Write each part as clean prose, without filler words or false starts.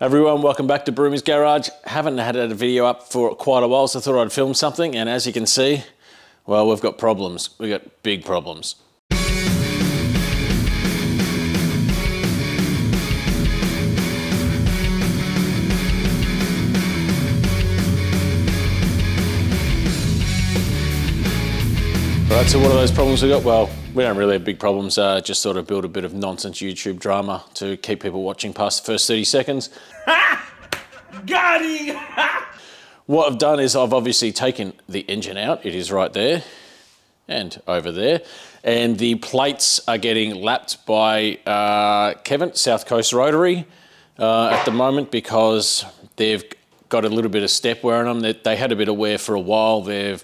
Everyone, welcome back to Broomy's Garage. Haven't had a video up for quite a while, so I thought I'd film something, and as you can see, well, we've got problems. We've got big problems. Right, so what are those problems we got? Well, we don't really have big problems, just sort of build a bit of nonsense YouTube drama to keep people watching past the first 30 seconds. Got him! What I've done is I've obviously taken the engine out. It is right there and over there. And the plates are getting lapped by Kevin, South Coast Rotary, at the moment because they've got a little bit of step wear on them. They had a bit of wear for a while. They're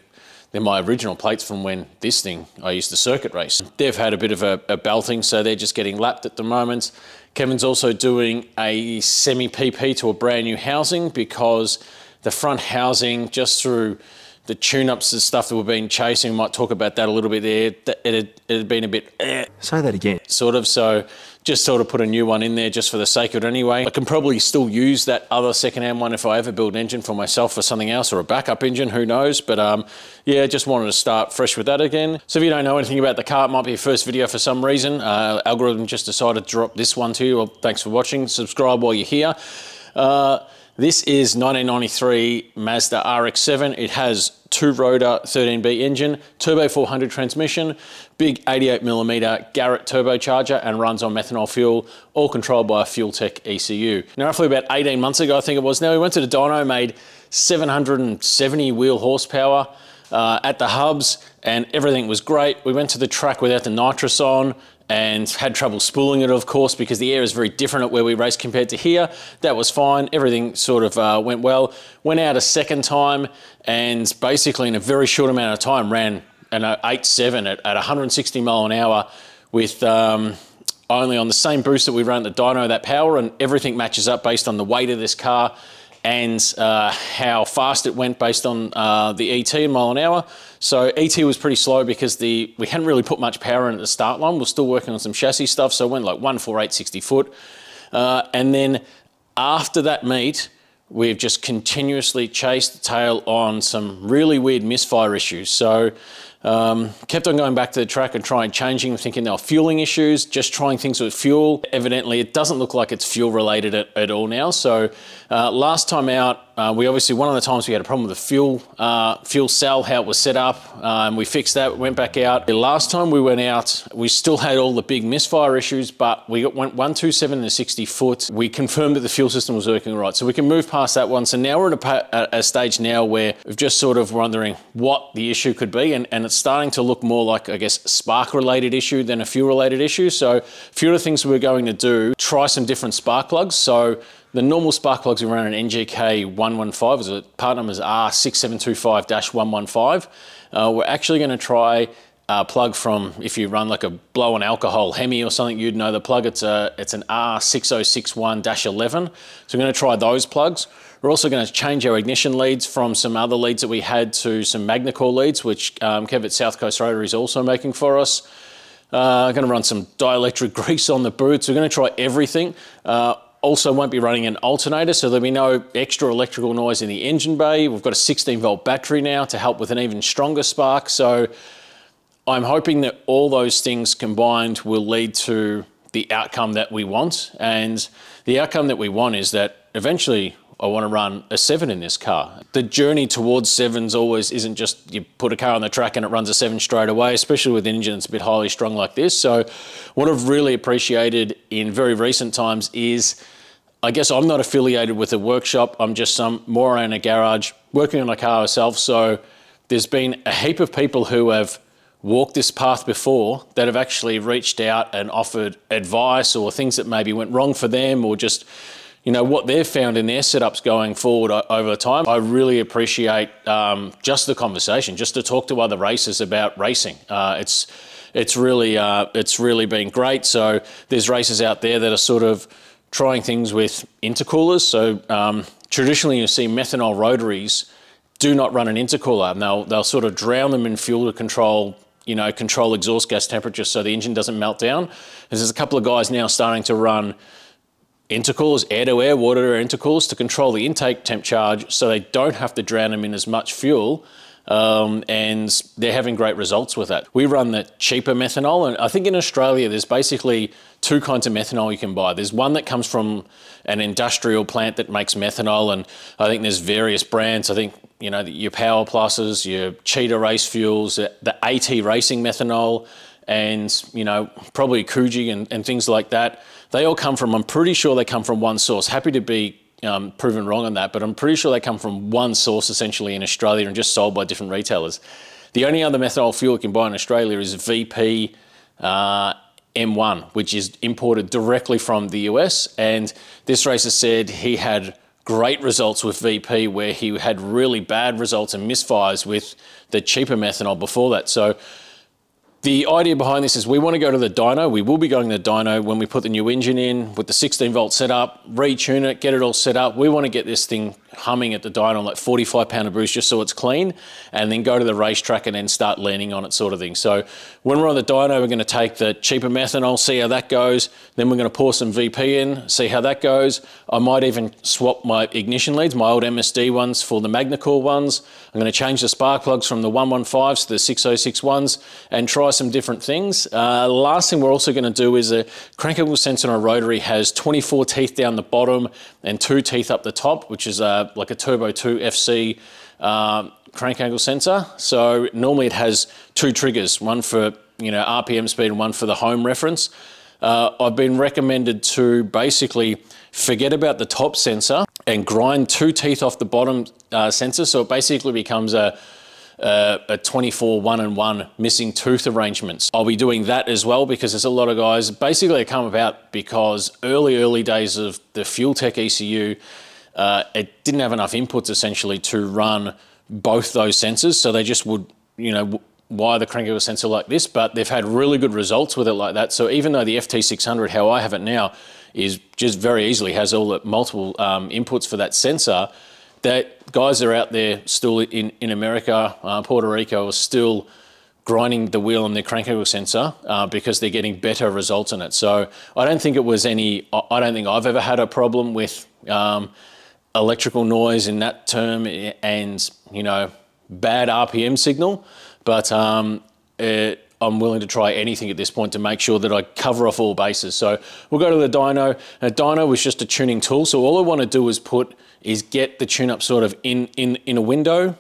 my original plates from when this thing, I used to circuit race. They've had a bit of a belting, so they're just getting lapped at the moment. Kevin's also doing a semi-PP to a brand new housing because the front housing, just through the tune-ups and stuff that we've been chasing, we might talk about that a little bit there, it had been a bit say that again. Sort of, so just sort of put a new one in there just for the sake of it anyway. I can probably still use that other second-hand one if I ever build an engine for myself for something else, or a backup engine, who knows, but yeah, just wanted to start fresh with that again. So if you don't know anything about the car, it might be your first video for some reason. Algorithm just decided to drop this one to you. Well, thanks for watching. Subscribe while you're here. This is 1993 Mazda RX7. It has two-rotor 13B engine, turbo 400 transmission, big 88mm Garrett turbocharger, and runs on methanol fuel, all controlled by a fueltech ECU. Now, roughly about 18 months ago, I think it was now, we went to the dyno, made 770 wheel horsepower at the hubs, and everything was great. We went to the track without the nitrous on, and had trouble spooling it, of course, because the air is very different at where we race compared to here. That was fine. Everything sort of went well. Went out a second time, and basically in a very short amount of time ran an 8.7 at 160 mile an hour with only on the same boost that we ran at the dyno, that power, and everything matches up based on the weight of this car and how fast it went based on the ET in mile an hour. So ET was pretty slow because we hadn't really put much power in at the start line. We're still working on some chassis stuff, so it went like 148, 60 foot. And then after that meet, we've just continuously chased the tail on some really weird misfire issues. So kept on going back to the track and trying changing, thinking they were fueling issues, just trying things with fuel. Evidently, it doesn't look like it's fuel related at all now. So last time out, we obviously, one of the times we had a problem with the fuel cell, how it was set up, and we fixed that, went back out. The last time we went out, we still had all the big misfire issues, but we went 127 to 60 foot. We confirmed that the fuel system was working right. So we can move past that one. So now we're at a stage now where we've just sort of wondering what the issue could be, and it's starting to look more like, I guess, spark related issue than a fuel related issue. So a few of the things we're going to do, try some different spark plugs. So the normal spark plugs we run an NGK 115, part number is R6725-115. We're actually going to try a plug from, if you run like a blow on alcohol Hemi or something, you'd know the plug. It's an R6061-11. So we're going to try those plugs. We're also going to change our ignition leads from some other leads that we had to some Magnecor leads, which Kev at South Coast Rotary is also making for us. Going to run some dielectric grease on the boots. We're going to try everything. Also won't be running an alternator, so there'll be no extra electrical noise in the engine bay. We've got a 16-volt battery now to help with an even stronger spark. So I'm hoping that all those things combined will lead to the outcome that we want. And the outcome that we want is that eventually I want to run a 7 in this car. The journey towards 7s always isn't just you put a car on the track and it runs a 7 straight away, especially with an engine that's a bit highly strung like this. So what I've really appreciated in very recent times is, I guess I'm not affiliated with a workshop. I'm just more in a garage working on a car myself. So there's been a heap of people who have walked this path before that have actually reached out and offered advice or things that maybe went wrong for them, or just, you know, what they've found in their setups going forward over time. I really appreciate just the conversation, just to talk to other racers about racing. It's really been great. So there's racers out there that are sort of trying things with intercoolers. So traditionally you see methanol rotaries do not run an intercooler, and they'll sort of drown them in fuel to control exhaust gas temperature so the engine doesn't melt down. There's a couple of guys now starting to run intercoolers, air-to-air, water-to-air intercoolers to control the intake temp charge so they don't have to drown them in as much fuel, and they're having great results with that. We run the cheaper methanol, and I think in Australia there's basically two kinds of methanol you can buy. There's one that comes from an industrial plant that makes methanol, and I think there's various brands. I think, you know, your Power Pluses, your Cheetah Race Fuels, the AT Racing methanol, and, you know, probably Coogee and things like that. They all come from, I'm pretty sure they come from one source. Happy to be proven wrong on that, but I'm pretty sure they come from one source essentially in Australia and just sold by different retailers. The only other methanol fuel you can buy in Australia is VP M1, which is imported directly from the US. And this racer said he had great results with VP where he had really bad results and misfires with the cheaper methanol before that. So the idea behind this is we want to go to the dyno. We will be going to the dyno when we put the new engine in with the 16 volt setup, retune it, get it all set up. We want to get this thing humming at the dyno, like 45 pound of boost just so it's clean, and then go to the racetrack and then start leaning on it sort of thing. So when we're on the dyno, we're going to take the cheaper methanol, see how that goes. Then we're going to pour some VP in, see how that goes. I might even swap my ignition leads, my old MSD ones for the Magnecor ones. I'm going to change the spark plugs from the 115s to the 606 ones and try some different things. Last thing we're also going to do is a crank angle sensor on a Rotary has 24 teeth down the bottom and 2 teeth up the top, which is like a Turbo 2 FC crank angle sensor. So normally it has 2 triggers, one for, you know, RPM speed and one for the home reference. I've been recommended to basically forget about the top sensor and grind 2 teeth off the bottom sensor, so it basically becomes a 24 1-and-1 missing tooth arrangements. I'll be doing that as well because there's a lot of guys, basically they come about because early days of the fueltech ECU, it didn't have enough inputs essentially to run both those sensors. So they just would, you know, wire the crank angle sensor like this, but they've had really good results with it like that. So even though the FT600, how I have it now, is just very easily has all the multiple inputs for that sensor, that guys are out there still in America, Puerto Rico, are still grinding the wheel on their crank angle sensor because they're getting better results in it. So I don't think it was any, I don't think I've ever had a problem with electrical noise in that term and, you know, bad RPM signal, but I'm willing to try anything at this point to make sure that I cover off all bases. So we'll go to the dyno. A dyno is just a tuning tool. So all I want to do is get the tune up sort of in a window,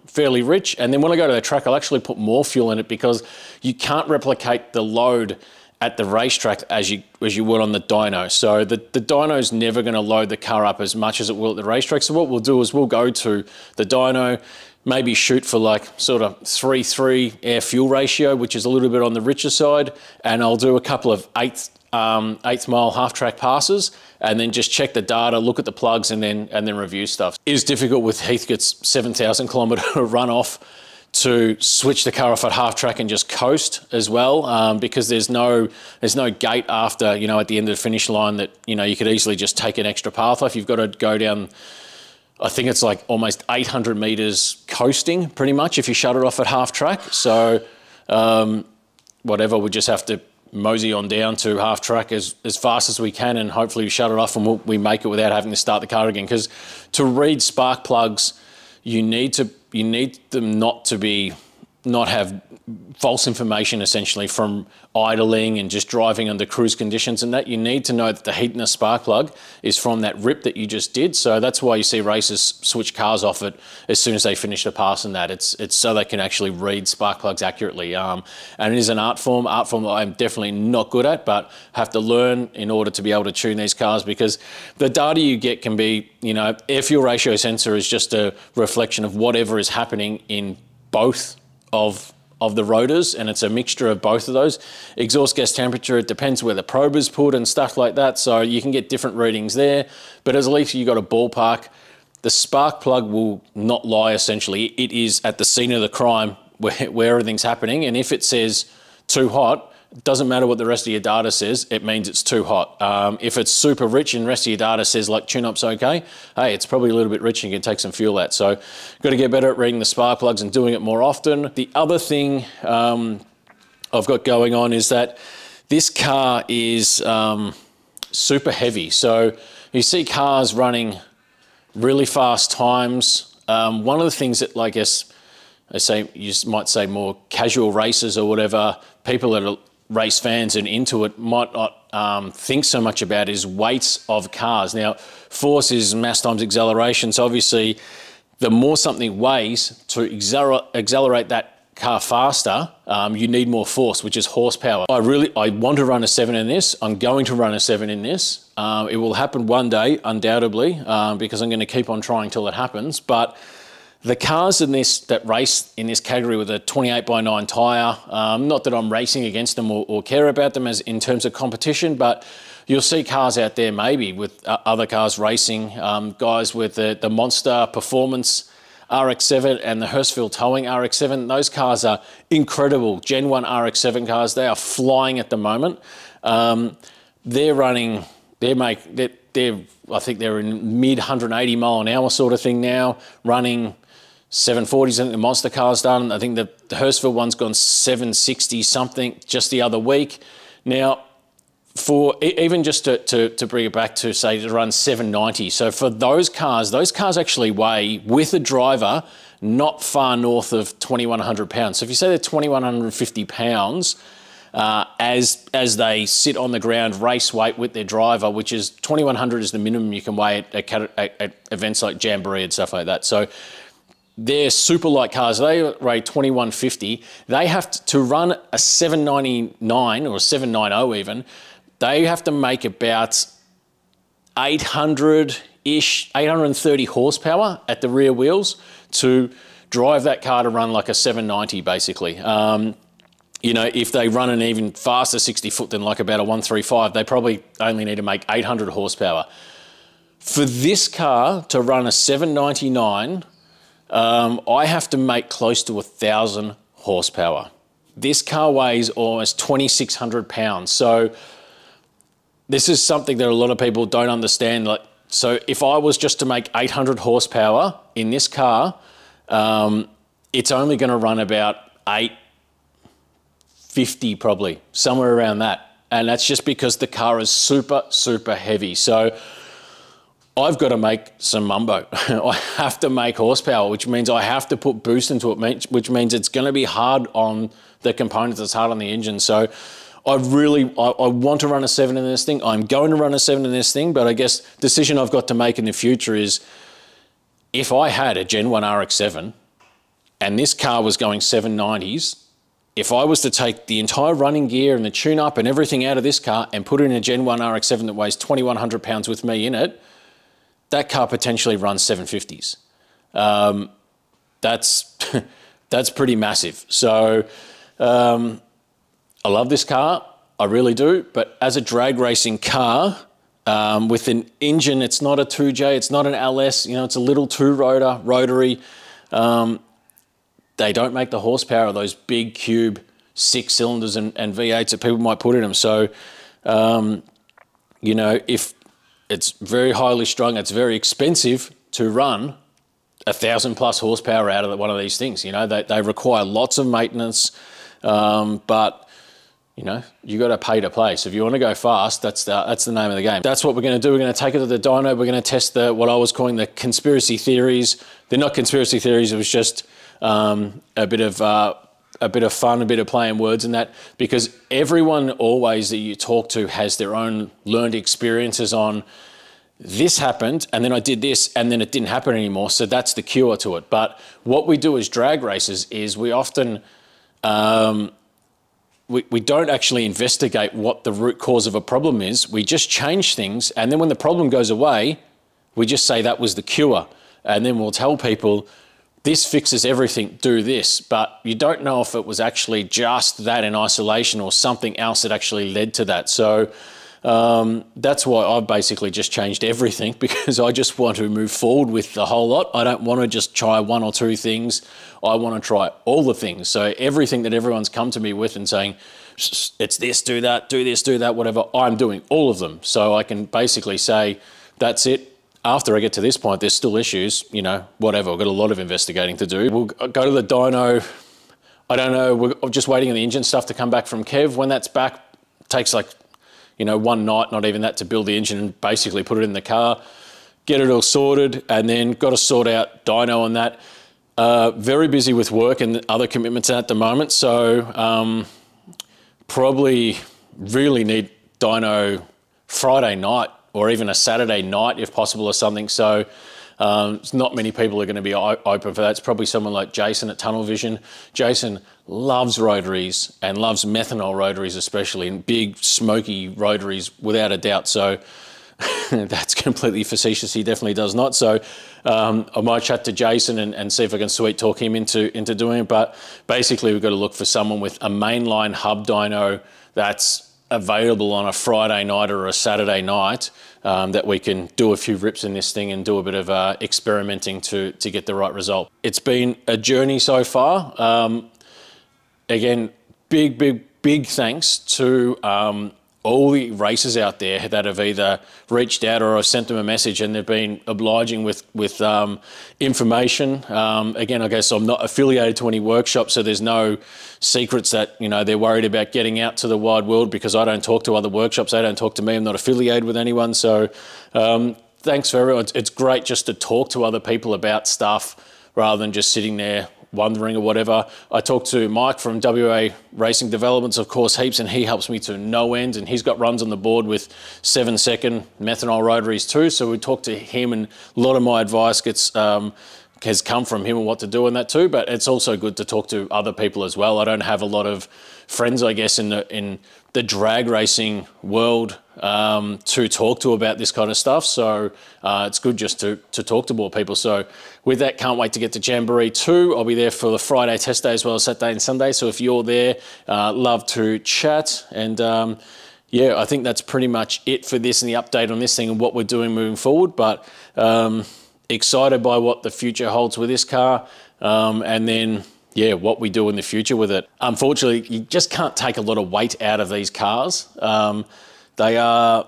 fairly rich. And then when I go to the track, I'll actually put more fuel in it because you can't replicate the load at the racetrack as you would on the dyno. So the dyno's never going to load the car up as much as it will at the racetrack. So what we'll do is we'll go to the dyno, maybe shoot for like sort of 3:3 air fuel ratio, which is a little bit on the richer side. And I'll do a couple of eighth mile half track passes and then just check the data, look at the plugs and then review stuff. It is difficult with Heathcote's 7,000 kilometre runoff to switch the car off at half track and just coast as well, because there's no gate after, you know, at the end of the finish line that, you know, you could easily just take an extra path off. You've got to go down, I think it's like almost 800 meters coasting pretty much if you shut it off at half track. So whatever, we just have to mosey on down to half track as fast as we can and hopefully we shut it off and we make it without having to start the car again. Because to read spark plugs, you need them not have false information essentially from idling and just driving under cruise conditions and that. You need to know that the heat in the spark plug is from that rip that you just did. So that's why you see racers switch cars off it as soon as they finish the pass and that. It's so they can actually read spark plugs accurately. And it is an art form that I'm definitely not good at, but have to learn in order to be able to tune these cars, because the data you get can be, you know, air fuel ratio sensor is just a reflection of whatever is happening in both of the rotors, and it's a mixture of both of those. Exhaust gas temperature, it depends where the probe is put and stuff like that, so you can get different readings there, but at least you got a ballpark. The spark plug will not lie essentially. It is at the scene of the crime where everything's happening, and if it says too hot, it doesn't matter what the rest of your data says, it means it's too hot. If it's super rich and the rest of your data says like tune-up's okay, hey, it's probably a little bit rich and you can take some fuel out. So got to get better at reading the spark plugs and doing it more often. The other thing I've got going on is that this car is super heavy. So you see cars running really fast times. One of the things that, I guess, you might say more casual racers or whatever, people that are race fans and into it might not think so much about is weights of cars. Now, force is mass times acceleration. So obviously, the more something weighs to accelerate that car faster, you need more force, which is horsepower. I want to run a 7 in this. I'm going to run a 7 in this. It will happen one day, undoubtedly, because I'm going to keep on trying till it happens. But the cars in this that race in this category with a 28/9 tyre, not that I'm racing against them or care about them as in terms of competition, but you'll see cars out there maybe with other cars racing, guys with the Monster Performance RX7 and the Hurstville Towing RX7. Those cars are incredible. Gen 1 RX7 cars, they are flying at the moment. They're running, I think they're in mid 180 mile an hour sort of thing now, running 740s. I think the Monster car's done. I think the Hurstville one's gone 760 something just the other week. Now, for even just to bring it back to say to run 790. So for those cars actually weigh with a driver not far north of 2,100 pounds. So if you say they're 2,150 pounds as they sit on the ground race weight with their driver, which is 2,100 is the minimum you can weigh at events like Jamboree and stuff like that. So they're super light cars. They weigh 2,150. They have to run a 799 or a 790 even. They have to make about 800-ish, 830 horsepower at the rear wheels to drive that car to run like a 790, basically. You know, if they run an even faster 60 foot than like about a 135, they probably only need to make 800 horsepower. For this car to run a 799, I have to make close to 1,000 horsepower. This car weighs almost 2,600 pounds. So this is something that a lot of people don't understand. Like, so if I was just to make 800 horsepower in this car, it's only going to run about 850 probably, somewhere around that. And that's just because the car is super, super heavy. So I've got to make some mumbo. I have to make horsepower, which means I have to put boost into it, which means it's going to be hard on the components, it's hard on the engine. So I want to run a 7 in this thing. I'm going to run a 7 in this thing, but I guess the decision I've got to make in the future is if I had a Gen 1 RX7 and this car was going 790s, if I was to take the entire running gear and the tune-up and everything out of this car and put it in a Gen 1 RX7 that weighs 2,100 pounds with me in it, that car potentially runs 750s. That's pretty massive. So I love this car, I really do, but as a drag racing car, with an engine, it's not a 2J, it's not an LS, you know, it's a little 2-rotor, rotary. They don't make the horsepower of those big cube 6 cylinders and V8s that people might put in them. So, you know, if it's very highly strung, it's very expensive to run 1,000 plus horsepower out of one of these things. You know, they require lots of maintenance, but you know, you got to pay to play. So if you want to go fast, that's the name of the game. That's what we're going to do. We're going to take it to the dyno. We're going to test what I was calling the conspiracy theories. They're not conspiracy theories. It was just a bit of fun, a bit of playing words and that, because everyone always that you talk to has their own learned experiences on this happened and then I did this and then it didn't happen anymore. So that's the cure to it. But what we do as drag racers is we often, we don't actually investigate what the root cause of a problem is. We just change things. And then when the problem goes away, we just say that was the cure. And then we'll tell people, this fixes everything, do this. But you don't know if it was actually just that in isolation or something else that actually led to that. So that's why I've basically just changed everything, because I just want to move forward with the whole lot. I don't want to just try one or two things. I want to try all the things. So everything that everyone's come to me with and saying, it's this, do that, do this, do that, whatever, I'm doing all of them. So I can basically say, that's it. After I get to this point, there's still issues, you know, whatever. I've got a lot of investigating to do. We'll go to the dyno. I don't know, we're just waiting on the engine stuff to come back from Kev. When that's back, it takes like, you know, one night, not even that, to build the engine and basically put it in the car, get it all sorted, and then got to sort out dyno on that. Very busy with work and other commitments at the moment, so probably really need dyno Friday night or even a Saturday night if possible or something. So not many people are going to be open for that. It's probably someone like Jason at Tunnel Vision. Jason loves rotaries and loves methanol rotaries especially, and big smoky rotaries without a doubt. So that's completely facetious. He definitely does not. So I might chat to Jason and see if I can sweet talk him into doing it. But basically we've got to look for someone with a mainline hub dyno that's available on a Friday night or a Saturday night, that we can do a few rips in this thing and do a bit of experimenting to get the right result. It's been a journey so far. Again, big thanks to all the racers out there that have either reached out or I've sent them a message and they've been obliging with information. Again, I guess I'm not affiliated to any workshops, so there's no secrets that, you know, they're worried about getting out to the wide world, because I don't talk to other workshops. They don't talk to me. I'm not affiliated with anyone. So thanks for everyone. It's great just to talk to other people about stuff rather than just sitting there wondering or whatever. I talked to Mike from WA Racing Developments, of course, heaps, and he helps me to no end, and he's got runs on the board with 7-second methanol rotaries too. So we talked to him, and a lot of my advice has come from him on what to do in that too. But it's also good to talk to other people as well. I don't have a lot of friends, I guess, in the drag racing world to talk to about this kind of stuff. So it's good just to talk to more people. So with that, can't wait to get to Jamboree 2. I'll be there for the Friday test day as well as Saturday and Sunday. So if you're there, love to chat. And yeah, I think that's pretty much it for this and the update on this thing and what we're doing moving forward. But excited by what the future holds with this car. And then, yeah, what we do in the future with it. Unfortunately, you just can't take a lot of weight out of these cars. They're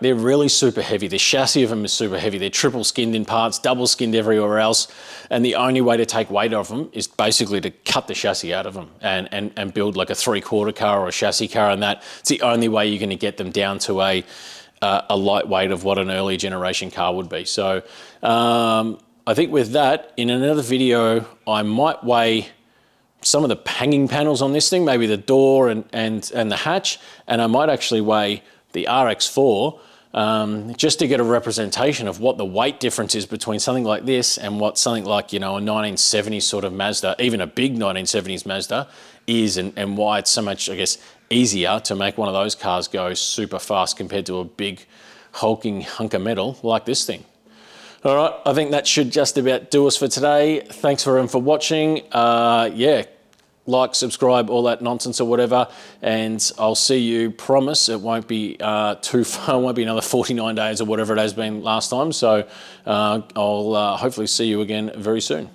really super heavy. The chassis of them is super heavy. They're triple skinned in parts, double skinned everywhere else. And the only way to take weight off them is basically to cut the chassis out of them and build like a 3/4 car or a chassis car. And it's the only way you're going to get them down to a lightweight of what an early generation car would be. So I think with that, in another video, I might weigh some of the hanging panels on this thing, maybe the door and the hatch, and I might actually weigh the RX4 just to get a representation of what the weight difference is between something like this and what something like, you know, a 1970s sort of Mazda, even a big 1970s Mazda is, and why it's so much, I guess, easier to make one of those cars go super fast compared to a big hulking hunk of metal like this thing. All right, I think that should just about do us for today. Thanks everyone for watching. Yeah, like, subscribe, all that nonsense or whatever, and I'll see you. Promise it won't be too far. It won't be another 49 days or whatever it has been last time. So I'll hopefully see you again very soon.